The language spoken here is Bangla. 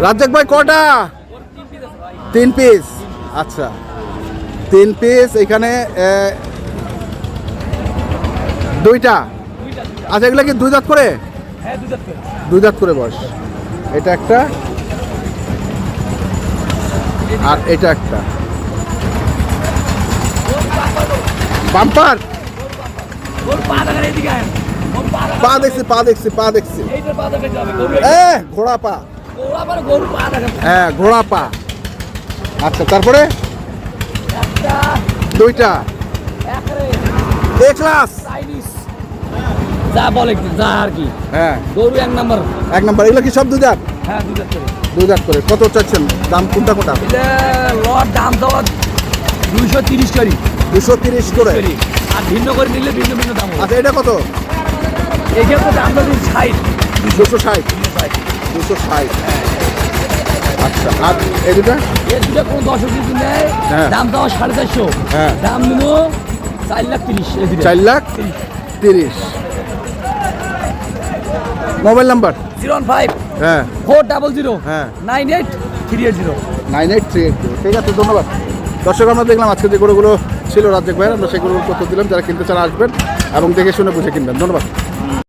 রাজ্জাক ভাই কটা? 3 পিস। আচ্ছা 3 পিস এখানে 2টা। আচ্ছা এগুলো কি 2 দাঁত করে? হ্যাঁ 2 দাঁত করে। 2 দাঁত করে বয়স। এটা একটা আর এটা একটা। বাম্পার ওর পা দেখা এদিকে আয়। ওর পা দেখছি পা দেখছি পা দেখছি। এইটার পা দেখা যাবে। গরু ঘোড়া পা। ওরা আবার গরু পা দেখা। হ্যাঁ ঘোড়া পা। আচ্ছা তারপরে একটা 2টা একরে এ ক্লাস। চাইনিজ যা বলে যা আর কি। হ্যাঁ গরু 1 নাম্বার। 1 নাম্বার। এগুলো কি সব 2 দাঁত? হ্যাঁ 2 দাঁত করে। 2 দাঁত করে। কত চাচ্ছেন দাম? কোনটা কোনটা? এটা লট দাম দেওয়া 230 করি। 230 করে। আর ভিন্ন করে নিলে ভিন্ন ভিন্ন দাম হবে। আচ্ছা এটা কত? এইটা তো দাম দিন 60। 260। 260। আচ্ছা আর এই দুটা? এর দুটো কোনো 10 কিছু নেই। হ্যাঁ। দাম দেওয়া 450। হ্যাঁ। দাম নিল 4,30,000 এই দুটো। 4,30,000। Mobile number? 015 হ্যাঁ 400 হ্যাঁ 98 380। 9838। ঠিক আছে ধন্যবাদ। দর্শক আমরা দেখলাম আজকে যে গরুগুলো ছিল রাজ্জাক ভাইয়ের, আমরা সেই গরুগুলো তথ্য দিলাম। যারা কিনতে চান আসবেন এবং দেখে শুনে বুঝে কিনবেন। ধন্যবাদ।